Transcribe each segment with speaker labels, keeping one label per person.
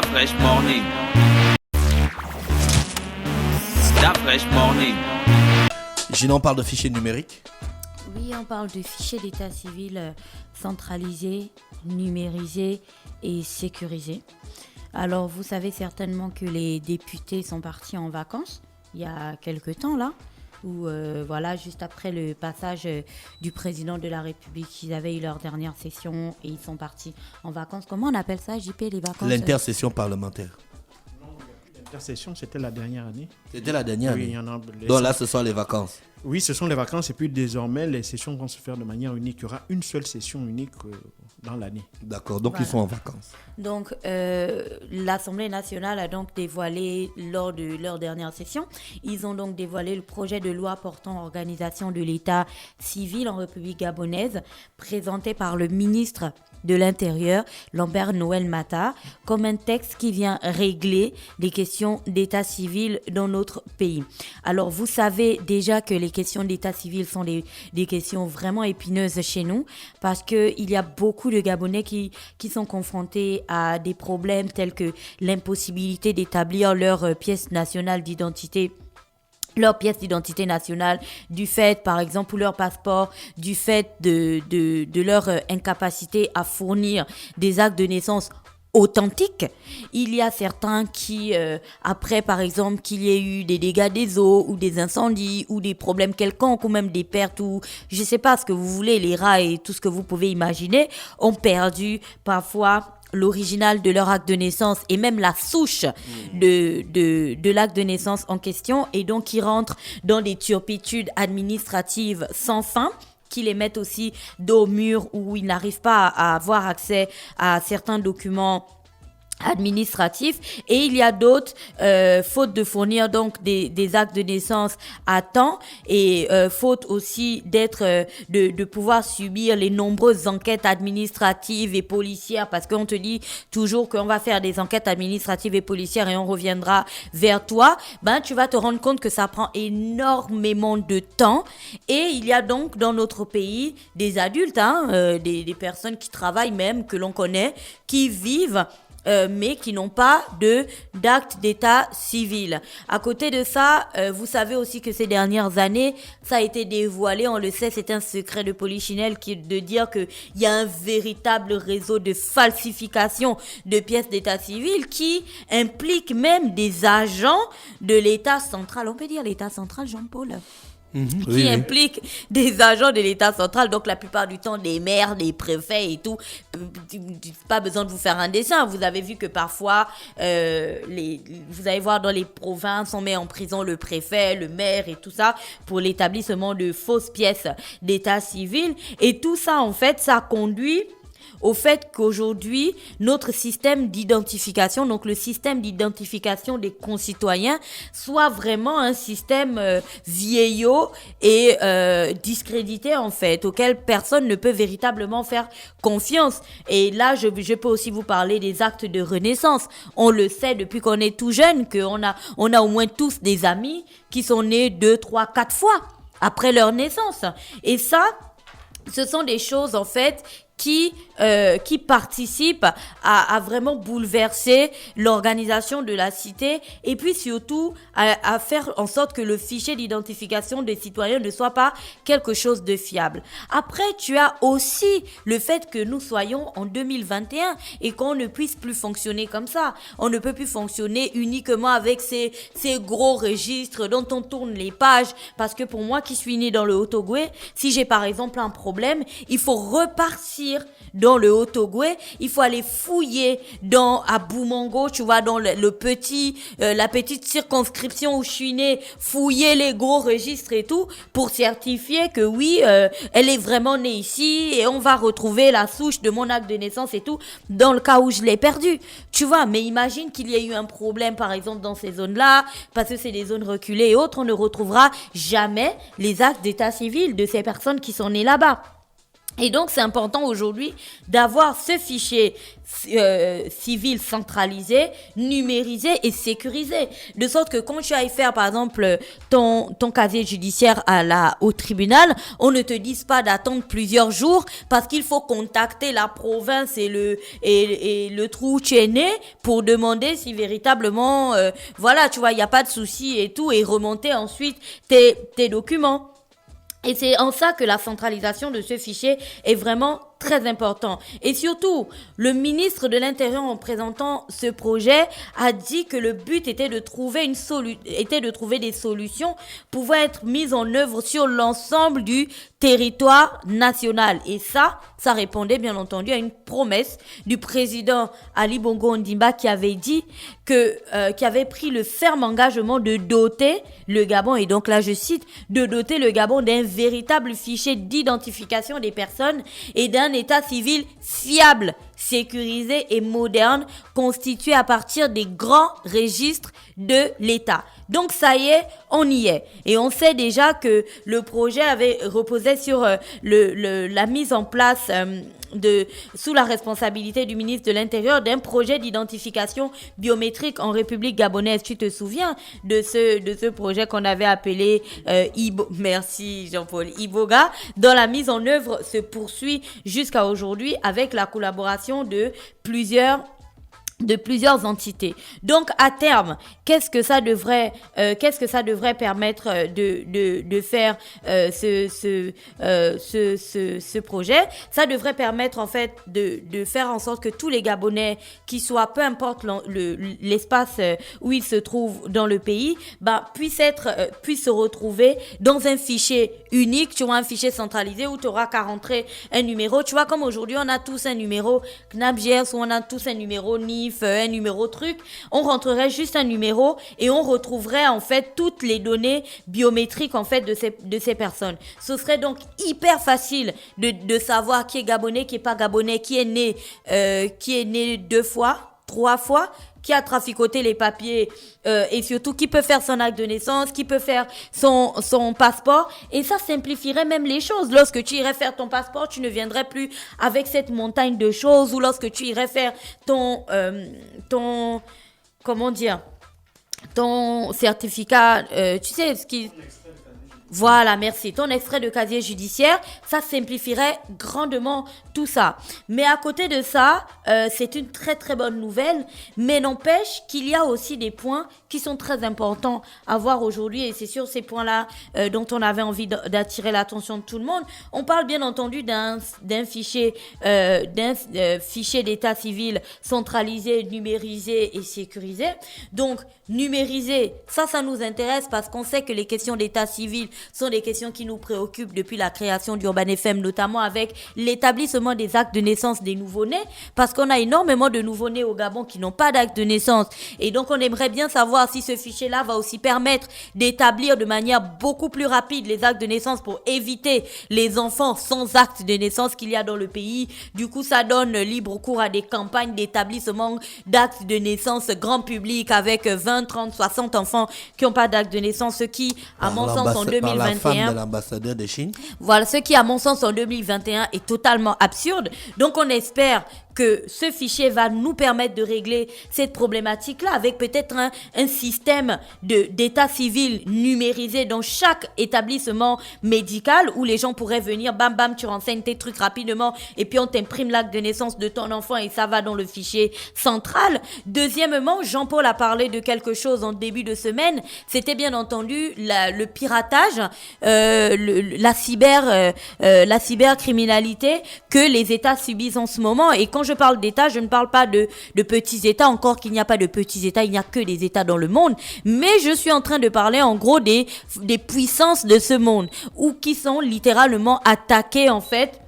Speaker 1: Fresh Morning. Fresh Morning.
Speaker 2: Gina, on parle de fichiers numériques.
Speaker 3: Oui, on parle de fichiers d'état civil centralisés, numérisés et sécurisés. Alors, vous savez certainement que les députés sont partis en vacances il y a quelque temps là, où juste après le passage du président de la République, ils avaient eu leur dernière session et ils sont partis en vacances. Comment on appelle ça, JP, les vacances?
Speaker 2: L'intersession parlementaire.
Speaker 4: L'intersession, c'était la dernière année.
Speaker 2: C'était la dernière année.
Speaker 4: Oui, il y en a.
Speaker 2: Donc là, ce sont les vacances.
Speaker 4: Oui, ce sont les vacances et puis désormais, les sessions vont se faire de manière unique. Il y aura une seule session unique dans l'année.
Speaker 2: D'accord, donc ils sont en vacances.
Speaker 3: Donc, l'Assemblée nationale a donc dévoilé, lors de leur dernière session, ils ont donc dévoilé le projet de loi portant organisation de l'État civil en République gabonaise, présenté par le ministre de l'Intérieur, Lambert Noël Mata, comme un texte qui vient régler les questions d'état civil dans notre pays. Alors, vous savez déjà que les questions d'état civil sont des questions vraiment épineuses chez nous, parce qu'il y a beaucoup de Gabonais qui sont confrontés à des problèmes tels que l'impossibilité d'établir leur pièce nationale d'identité, leur pièce d'identité nationale, du fait, par exemple, ou leur passeport, du fait de leur incapacité à fournir des actes de naissance authentiques. Il y a certains qui, après, par exemple, qu'il y ait eu des dégâts des eaux ou des incendies ou des problèmes quelconques ou même des pertes ou, je sais pas ce que vous voulez, les rats et tout ce que vous pouvez imaginer, ont perdu l'original de leur acte de naissance et même la souche de l'acte de naissance en question, et donc ils rentrent dans des turpitudes administratives sans fin qui les mettent aussi dos au mur, où ils n'arrivent pas à avoir accès à certains documents administratifs, et il y a d'autres faute de fournir donc des actes de naissance à temps, et faute aussi de pouvoir subir les nombreuses enquêtes administratives et policières, parce qu'on te dit toujours qu'on va faire des enquêtes administratives et policières et on reviendra vers toi. Tu vas te rendre compte que ça prend énormément de temps, et il y a donc dans notre pays des adultes, des personnes qui travaillent même, que l'on connaît, qui vivent mais qui n'ont pas d'acte d'état civil. À côté de ça, vous savez aussi que ces dernières années, ça a été dévoilé, on le sait, c'est un secret de Polichinelle de dire qu'il y a un véritable réseau de falsification de pièces d'état civil qui implique même des agents de l'État central. On peut dire l'État central, Jean-Paul ? Qui implique des agents de l'État central, donc la plupart du temps des maires, des préfets et tout. Pas besoin de vous faire un dessin. Vous avez vu que parfois, vous allez voir dans les provinces, on met en prison le préfet, le maire et tout ça pour l'établissement de fausses pièces d'état civil. Et tout ça, en fait, ça conduit au fait qu'aujourd'hui, notre système d'identification, donc le système d'identification des concitoyens, soit vraiment un système vieillot et discrédité, en fait, auquel personne ne peut véritablement faire confiance. Et là, je peux aussi vous parler des actes de renaissance. On le sait depuis qu'on est tout jeune, qu'on a au moins tous des amis qui sont nés 2, 3, 4 fois après leur naissance. Et ça, ce sont des choses, en fait, qui participent à vraiment bouleverser l'organisation de la cité, et puis surtout à faire en sorte que le fichier d'identification des citoyens ne soit pas quelque chose de fiable. Après, tu as aussi le fait que nous soyons en 2021 et qu'on ne puisse plus fonctionner comme ça. On ne peut plus fonctionner uniquement avec ces gros registres dont on tourne les pages, parce que pour moi qui suis né dans le Haut-Ogooué, si j'ai par exemple un problème, il faut repartir dans le Haut-Ogooué, il faut aller fouiller à Boumango, tu vois, dans la petite circonscription où je suis née, fouiller les gros registres et tout, pour certifier que oui, elle est vraiment née ici, et on va retrouver la souche de mon acte de naissance et tout, dans le cas où je l'ai perdu. Tu vois, mais imagine qu'il y ait eu un problème, par exemple, dans ces zones-là, parce que c'est des zones reculées et autres, on ne retrouvera jamais les actes d'état civil de ces personnes qui sont nées là-bas. Et donc, c'est important aujourd'hui d'avoir ce fichier civil centralisé, numérisé et sécurisé. De sorte que quand tu ailles faire, par exemple, ton casier judiciaire au tribunal, on ne te dise pas d'attendre plusieurs jours parce qu'il faut contacter la province et le trou où tu es né pour demander si véritablement, voilà, tu vois, il n'y a pas de souci et tout, et remonter ensuite tes documents. Et c'est en ça que la centralisation de ce fichier est vraiment très important. Et surtout, le ministre de l'Intérieur, en présentant ce projet, a dit que le but était de trouver des solutions pouvant être mises en œuvre sur l'ensemble du territoire national. Et ça répondait bien entendu à une promesse du président Ali Bongo Ondimba qui avait dit qui avait pris le ferme engagement de doter le Gabon, et donc là je cite, de doter le Gabon d'un véritable fichier d'identification des personnes et d'un état civil fiable, sécurisé et moderne, constitué à partir des grands registres de l'État. Donc ça y est, on y est. Et on sait déjà que le projet avait reposé sur la mise en place sous la responsabilité du ministre de l'Intérieur d'un projet d'identification biométrique en République gabonaise. Tu te souviens de ce projet qu'on avait appelé merci Jean-Paul, Iboga, dont la mise en œuvre se poursuit jusqu'à aujourd'hui avec la collaboration de plusieurs entités. Donc à terme, qu'est-ce que ça devrait permettre de faire ce projet? Ça devrait permettre en fait de faire en sorte que tous les Gabonais qui soient, peu importe l'espace où ils se trouvent dans le pays, puissent se retrouver dans un fichier unique, tu vois, un fichier centralisé où tu auras qu'à rentrer un numéro. Tu vois, comme aujourd'hui on a tous un numéro CNAPGS ou on a tous un numéro NIF, un numéro truc, on rentrerait juste un numéro et on retrouverait en fait toutes les données biométriques en fait de ces personnes. Ce serait donc hyper facile de savoir qui est gabonais, qui est pas gabonais, qui est né 2 fois, 3 fois, qui a traficoté les papiers et surtout qui peut faire son acte de naissance, qui peut faire son passeport. Et ça simplifierait même les choses. Lorsque tu irais faire ton passeport, tu ne viendrais plus avec cette montagne de choses. Ou lorsque tu irais faire ton certificat, tu sais ce qui... Voilà, merci. Ton extrait de casier judiciaire, ça simplifierait grandement tout ça. Mais à côté de ça, c'est une très très bonne nouvelle, mais n'empêche qu'il y a aussi des points qui sont très importants à voir aujourd'hui, et c'est sur ces points-là dont on avait envie d'attirer l'attention de tout le monde. On parle bien entendu d'un fichier d'état civil centralisé, numérisé et sécurisé. Donc, numérisé, ça nous intéresse parce qu'on sait que les questions d'état civil sont des questions qui nous préoccupent depuis la création d'Urban FM, notamment avec l'établissement des actes de naissance des nouveau-nés, parce qu'on a énormément de nouveau-nés au Gabon qui n'ont pas d'acte de naissance. Et donc, on aimerait bien savoir si ce fichier-là va aussi permettre d'établir de manière beaucoup plus rapide les actes de naissance pour éviter les enfants sans acte de naissance qu'il y a dans le pays. Du coup, ça donne libre cours à des campagnes d'établissement d'actes de naissance grand public avec 20, 30, 60 enfants qui n'ont pas d'acte de naissance, ce qui, à mon sens, en 2021...
Speaker 2: Par la femme de l'ambassadeur de Chine.
Speaker 3: Voilà, ce qui, à mon sens, en 2021 est totalement absurde. Donc, on espère que ce fichier va nous permettre de régler cette problématique-là avec peut-être un système d'état civil numérisé dans chaque établissement médical où les gens pourraient venir, bam bam, tu renseignes tes trucs rapidement et puis on t'imprime l'acte de naissance de ton enfant et ça va dans le fichier central. Deuxièmement, Jean-Paul a parlé de quelque chose en début de semaine, c'était bien entendu le piratage, la cybercriminalité que les États subissent en ce moment. Et quand je parle d'État, je ne parle pas de petits États, encore qu'il n'y a pas de petits États, il n'y a que des États dans le monde, mais je suis en train de parler en gros des puissances de ce monde, ou qui sont littéralement attaquées en fait.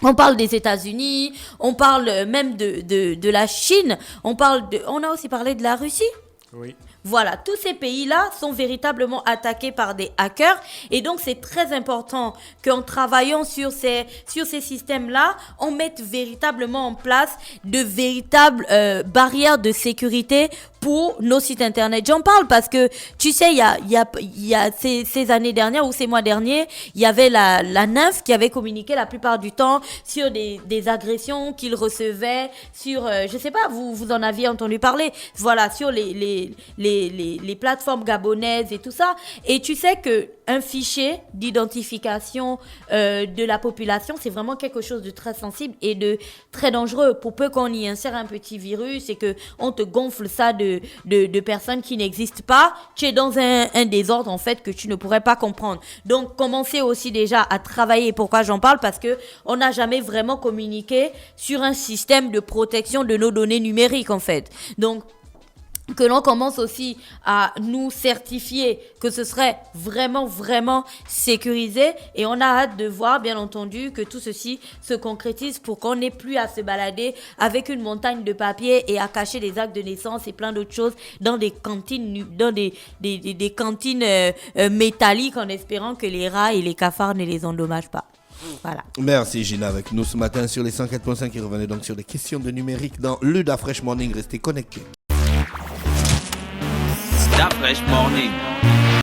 Speaker 3: On parle des États-Unis, on parle même de la Chine, on a aussi parlé de la Russie.
Speaker 4: Oui.
Speaker 3: Voilà, tous ces pays-là sont véritablement attaqués par des hackers et donc c'est très important qu'en travaillant sur ces systèmes-là, on mette véritablement en place de véritables barrières de sécurité pour nos sites internet. J'en parle parce que, tu sais, il y a ces années dernières ou ces mois derniers, il y avait la NINF qui avait communiqué la plupart du temps sur des agressions qu'il recevait, sur, je sais pas, vous en aviez entendu parler, voilà, sur les plateformes gabonaises et tout ça. Et tu sais que un fichier d'identification de la population, c'est vraiment quelque chose de très sensible et de très dangereux. Pour peu qu'on y insère un petit virus et que on te gonfle ça de personnes qui n'existent pas, tu es dans un désordre en fait que tu ne pourrais pas comprendre. Donc commencez aussi déjà à travailler. Pourquoi j'en parle? Parce que on n'a jamais vraiment communiqué sur un système de protection de nos données numériques en fait. Donc que l'on commence aussi à nous certifier que ce serait vraiment, vraiment sécurisé. Et on a hâte de voir, bien entendu, que tout ceci se concrétise pour qu'on n'ait plus à se balader avec une montagne de papier et à cacher des actes de naissance et plein d'autres choses dans des cantines, dans des cantines métalliques en espérant que les rats et les cafards ne les endommagent pas. Voilà.
Speaker 2: Merci Gina avec nous ce matin sur les 104.5 qui revenait donc sur les questions de numérique dans le Da Fresh Morning. Restez connectés.
Speaker 1: Da Fresh Morning.